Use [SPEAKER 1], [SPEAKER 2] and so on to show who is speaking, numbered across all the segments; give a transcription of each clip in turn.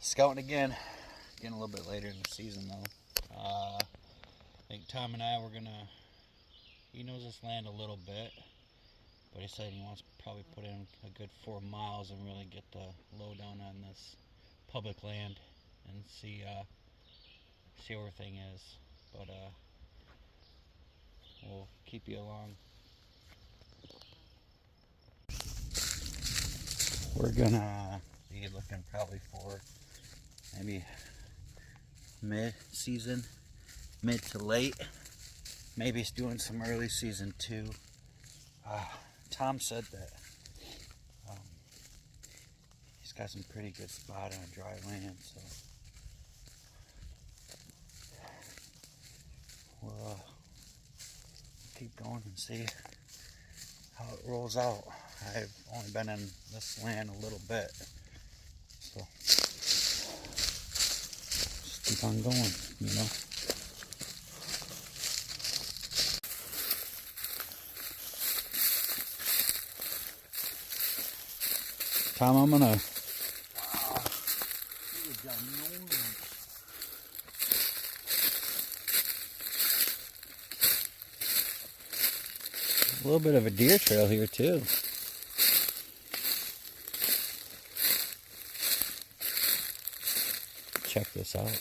[SPEAKER 1] Scouting again. Getting a little bit later in the season though. I think Tom and I were gonna. He knows this land a little bit, but he said he wants to probably put in a good 4 miles and really get the lowdown on this public land and see where everything is. But we'll keep you along. We're gonna be looking probably for maybe mid-season, mid to late. Maybe it's doing some early season too. Tom said that he's got some pretty good spot on dry land, so we'll keep going and see how it rolls out. I've only been in this land a little bit, so just keep on going, you know. Tom, I'm gonna. Wow, a little bit of a deer trail here too. Check this out.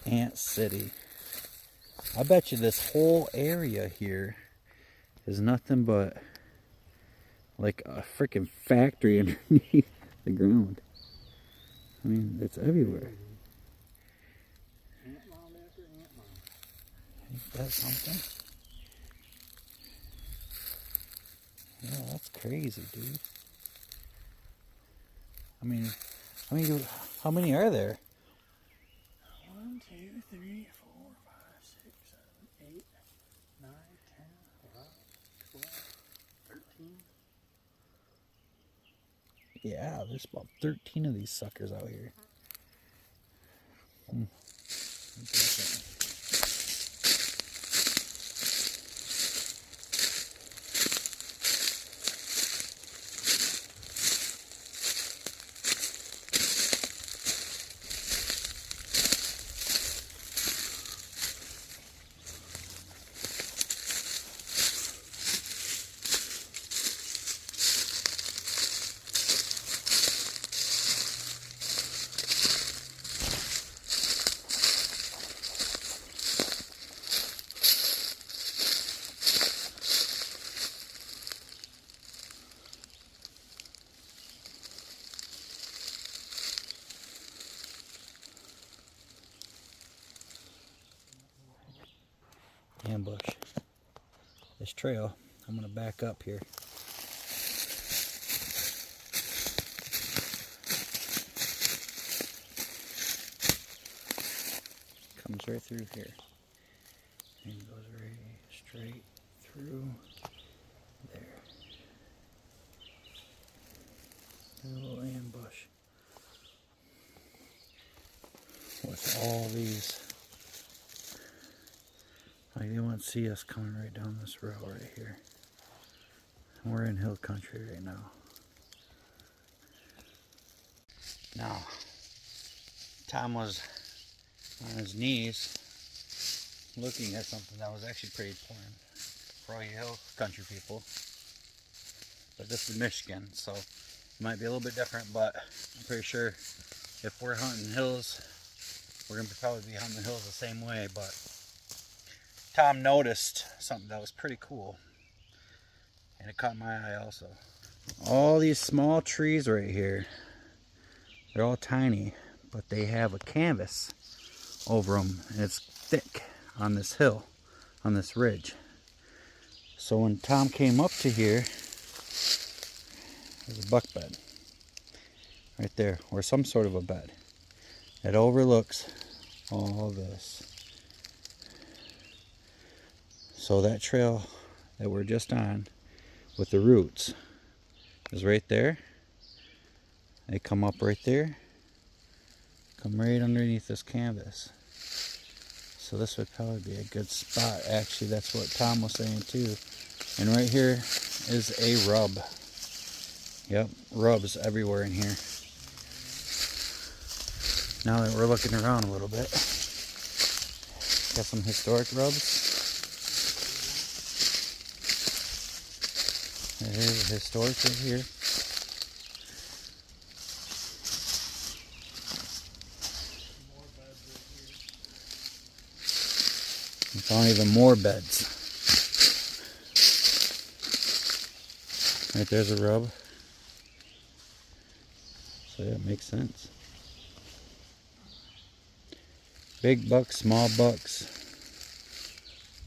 [SPEAKER 1] Ant City. I bet you this whole area here is nothing but like a freaking factory underneath the ground. I mean, it's everywhere. Ant mound after ant mound. Ain't that something? Yeah, that's crazy, dude. I mean, how many are there?
[SPEAKER 2] 1, 2, 3, 4, 5, 6, 7, 8, 9, 10, 11, 12, 13.
[SPEAKER 1] Yeah, there's about 13 of these suckers out here. Ambush. This trail, I'm gonna back up here. Comes right through here and goes right straight through there. A little ambush with all these. Like, they won't see us coming right down this road right here. We're in hill country right now. Now, Tom was on his knees looking at something that was actually pretty important for all you hill country people. But this is Michigan, so it might be a little bit different, but I'm pretty sure if we're hunting hills, we're going to probably be hunting the hills the same way. But Tom noticed something that was pretty cool, and it caught my eye also. All these small trees right here, they're all tiny, but they have a canvas over them, and it's thick on this hill, on this ridge. So when Tom came up to here, there's a buck bed right there, or some sort of a bed that overlooks all this. So that trail that we're just on with the roots is right there. They come up right there, come right underneath this canvas. so this would probably be a good spot. Actually, that's what Tom was saying too. And right here is a rub. Yep, rubs everywhere in here. Now that we're looking around a little bit, got some historic rubs. There's a historic right here. We found even more beds. Right there's a rub. So yeah, it makes sense. Big bucks, small bucks.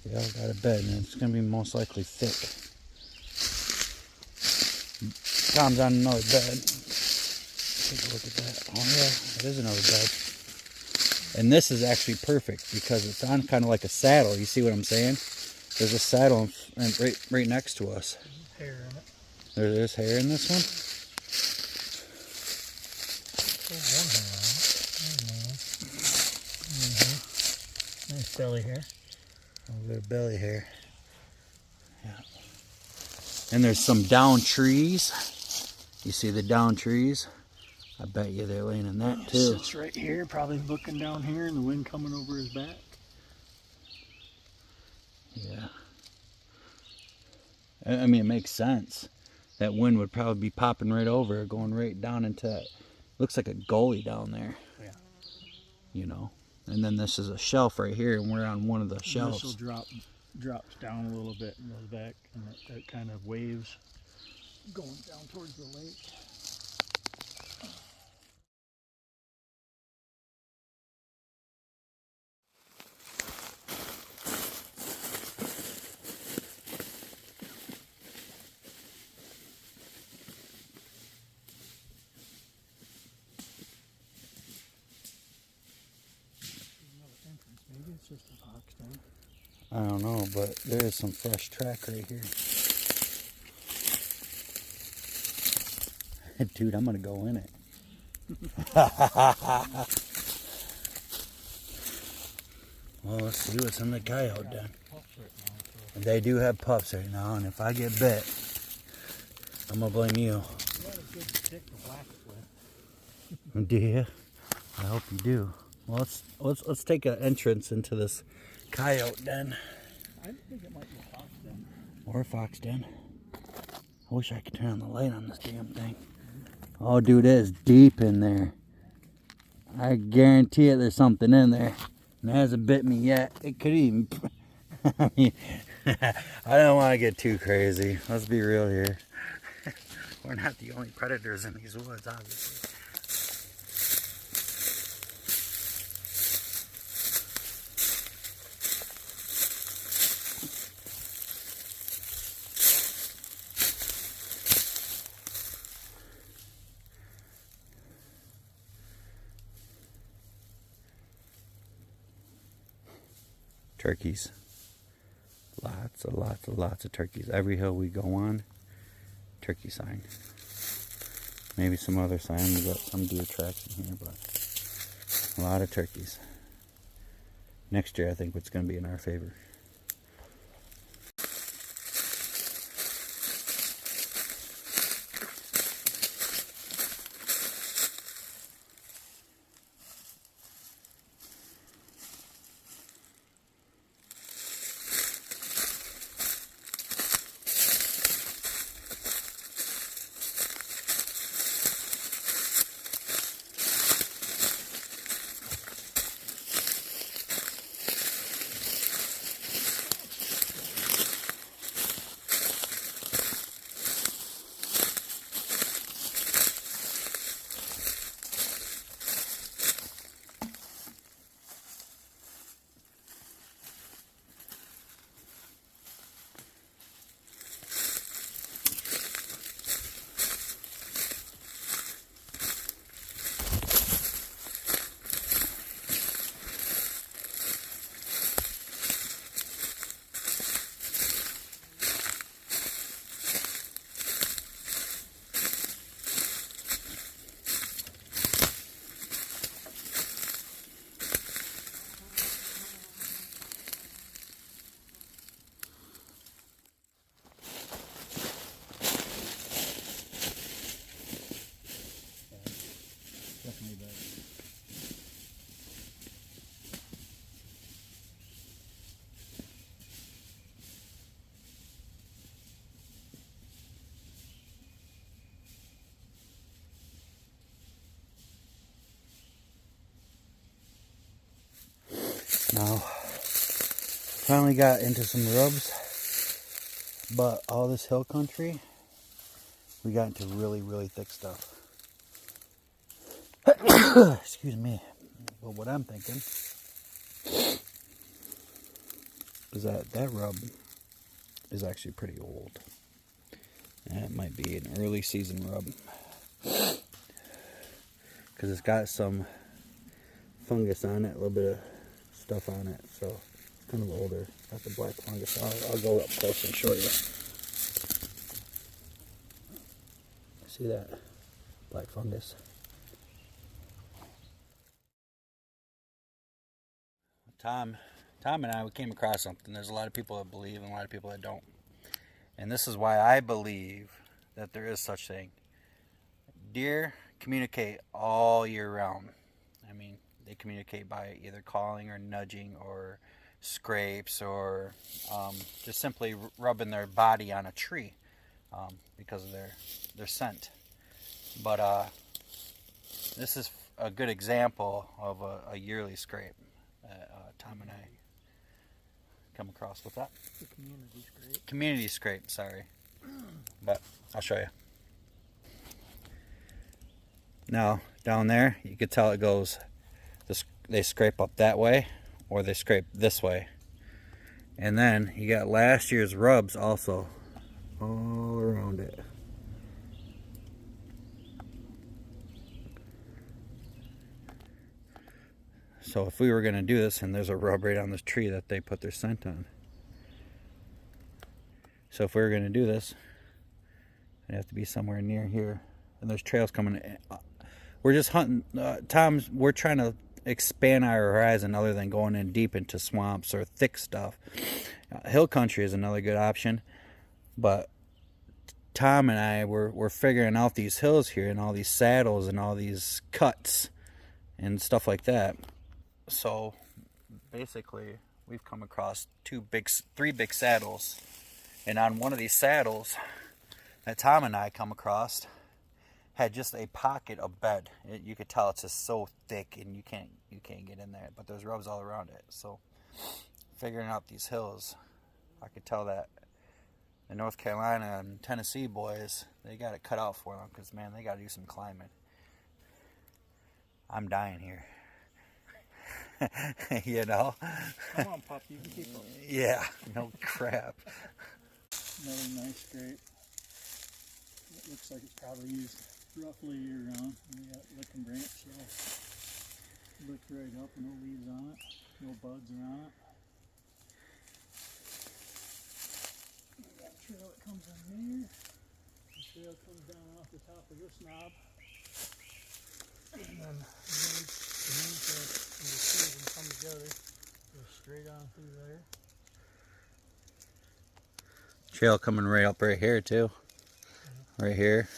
[SPEAKER 1] They all got a bed, and it's going to be most likely thick. Tom's on another bed. Take a look at that. Oh yeah, it is another bed. And this is actually perfect because it's on kind of like a saddle. You see what I'm saying? There's a saddle right next to us.
[SPEAKER 2] Hair in it.
[SPEAKER 1] There's hair in this one?
[SPEAKER 2] Nice belly hair.
[SPEAKER 1] A little bit of belly hair. Yeah. And there's some down trees. You see the down trees? I bet you they're laying in that too.
[SPEAKER 2] Sits right here, probably looking down here, and the wind coming over his back.
[SPEAKER 1] Yeah. I mean, it makes sense. That wind would probably be popping right over, going right down into that. Looks like a gully down there.
[SPEAKER 2] Yeah.
[SPEAKER 1] You know. And then this is a shelf right here, and we're on one of the shelves.
[SPEAKER 2] This will drops down a little bit and goes back, and that kind of waves going down towards the lake. Maybe it's just a box down.
[SPEAKER 1] I don't know, but there is some fresh track right here. Dude, I'm gonna go in it. Well, let's see what's in the coyote den. They do have pups right now, and if I get bit, I'm gonna blame you.
[SPEAKER 2] You got a good stick to whack it with.
[SPEAKER 1] Do you? I hope you do. Well, let's take an entrance into this coyote den.
[SPEAKER 2] I think it might be a fox den.
[SPEAKER 1] Or a fox den. I wish I could turn on the light on this damn thing. Oh, dude, it is deep in there. I guarantee it there's something in there. And it hasn't bit me yet. It could even... I mean, I don't want to get too crazy. Let's be real here. We're not the only predators in these woods, obviously. Turkeys. Lots of turkeys. Every hill we go on, turkey sign. Maybe some other sign. We got some deer tracks in here, but a lot of turkeys. Next year, I think it's going to be in our favor. Now, finally got into some rubs, but all this hill country, we got into really, really thick stuff. Excuse me. But what I'm thinking is that rub is actually pretty old. And it might be an early season rub. Because it's got some fungus on it, a little bit of stuff on it. So it's kind of older. Got the black fungus. I'll go up close and show you. See that? Black fungus. Tom and I, we came across something. There's a lot of people that believe and a lot of people that don't. And this is why I believe that there is such thing. Deer communicate all year round. I mean, they communicate by either calling or nudging or scrapes or just simply rubbing their body on a tree because of their scent. But this is a good example of a yearly scrape that Tom and I come across. What's that?
[SPEAKER 2] The community scrape.
[SPEAKER 1] Community scrape, sorry. But I'll show you. Now, down there, you can tell it goes, they scrape up that way, or they scrape this way. And then, you got last year's rubs also, all around it. So if we were going to do this, and there's a rub right on this tree that they put their scent on. So if we were going to do this, it'd have to be somewhere near here. And there's trails coming in. We're just hunting. We're trying to expand our horizon other than going in deep into swamps or thick stuff. Hill country is another good option. But Tom and I, we're figuring out these hills here and all these saddles and all these cuts and stuff like that. So basically, we've come across three big saddles. And on one of these saddles that Tom and I come across had just a pocket of bed. You could tell it's just so thick and you can't get in there. But there's rubs all around it. So figuring out these hills, I could tell that the North Carolina and Tennessee boys, they got it cut out for them because, man, they got to do some climbing. I'm dying here. You know?
[SPEAKER 2] Come on, Pop, you can keep up.
[SPEAKER 1] Yeah, no crap.
[SPEAKER 2] Another nice scrape. It looks like it's probably used roughly year round. We got licking branch, so licked right up, no leaves on it, no buds are on it. We got a trail that comes in here. The trail comes down off the top of this knob. And then the main trail and the two of them come together, goes straight on through there.
[SPEAKER 1] Trail coming right up right here too. Right here.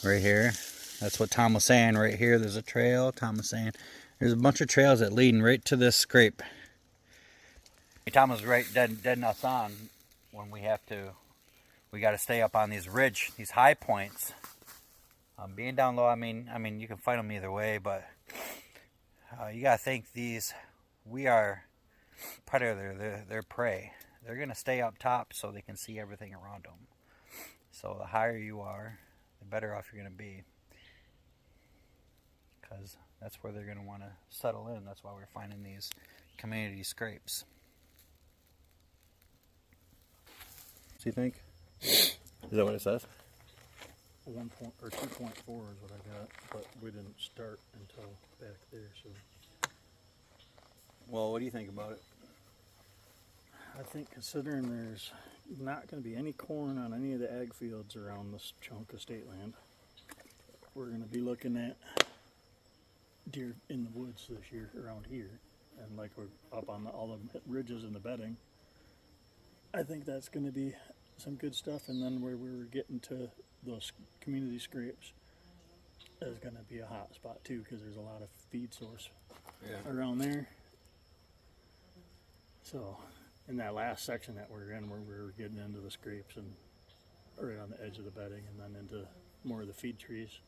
[SPEAKER 1] Right here. That's what Tom was saying. Right here there's a trail. Tom was saying there's a bunch of trails that leading right to this scrape. Tom was right dead nuts on when we got to stay up on these these high points. Being down low, I mean you can fight them either way, but you got to think we are predator, they're prey. They're going to stay up top so they can see everything around them. So the higher you are, the better off you're going to be. Because that's where they're going to want to settle in. That's why we're finding these community scrapes. So you think? Is that what it says?
[SPEAKER 2] 1 point or 2.4 is what I got, but we didn't start until back there, so.
[SPEAKER 1] Well, what do you think about it?
[SPEAKER 2] I think considering there's not going to be any corn on any of the ag fields around this chunk of state land, we're going to be looking at deer in the woods this year around here, and like we're up on all the ridges and the bedding. I think that's going to be some good stuff, and then where we were getting to those community scrapes is going to be a hot spot too, because there's a lot of feed source around there. So in that last section that we're in, where we were getting into the scrapes and right on the edge of the bedding and then into more of the feed trees,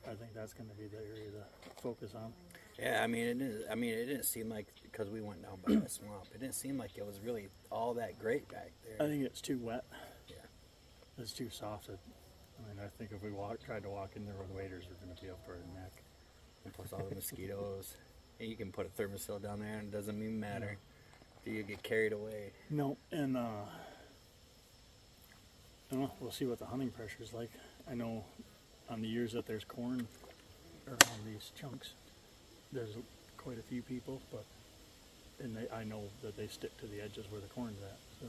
[SPEAKER 2] I think that's going to be the area to focus on.
[SPEAKER 1] Yeah, I mean, it didn't seem like, because we went down by the swamp, it didn't seem like it was really all that great back
[SPEAKER 2] I
[SPEAKER 1] there.
[SPEAKER 2] think it's too wet.
[SPEAKER 1] Yeah.
[SPEAKER 2] It's too soft. I think if we tried to walk in there with waders, we're going to be up for our neck.
[SPEAKER 1] And plus all the mosquitoes. And you can put a thermocell down there and it doesn't even matter. Do you get carried away?
[SPEAKER 2] No, and I don't know, we'll see what the hunting pressure is like. I know on the years that there's corn around these chunks, there's quite a few people, I know that they stick to the edges where the corn's at. So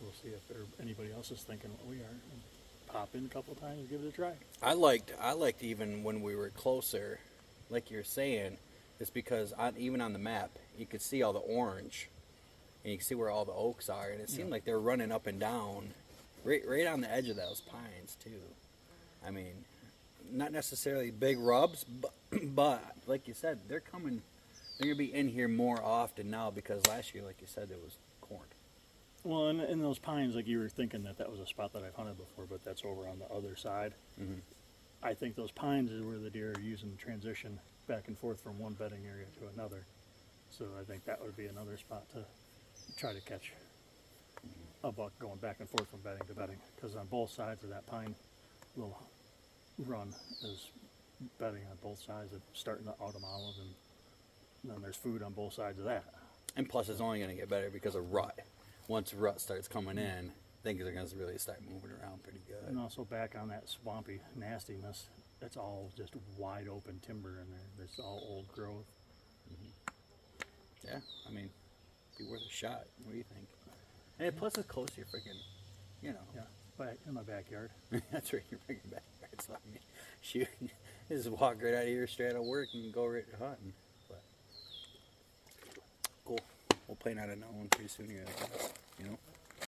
[SPEAKER 2] we'll see if anybody else is thinking what we are. And pop in a couple times and give it a try.
[SPEAKER 1] I liked even when we were closer, like you're saying, it's because even on the map, you could see all the orange, and you can see where all the oaks are, and it seemed like they were running up and down, right on the edge of those pines too. I mean, not necessarily big rubs, but like you said, they're coming. They're gonna be in here more often now because last year, like you said, it was corn.
[SPEAKER 2] Well, in those pines, like you were thinking that was a spot that I've hunted before, but that's over on the other side.
[SPEAKER 1] Mm-hmm.
[SPEAKER 2] I think those pines is where the deer are using the transition back and forth from one bedding area to another. So I think that would be another spot to try to catch a buck going back and forth from bedding to bedding. Because on both sides of that pine little run is bedding on both sides, of starting the autumn olive, and then there's food on both sides of that.
[SPEAKER 1] And plus, it's only gonna get better because of rut. Once rut starts coming in, things are gonna really start moving around pretty good.
[SPEAKER 2] And also back on that swampy nastiness, it's all just wide open timber in there. It's all old growth.
[SPEAKER 1] Yeah, I mean, be worth a shot. What do you think? And plus, it's close to your freaking,
[SPEAKER 2] Yeah, back in my backyard.
[SPEAKER 1] that's where you're bringing back. So I mean, shoot, just walk right out of here straight out of work and go right hunting. But cool, we'll plan out another one pretty soon here. I guess, you know.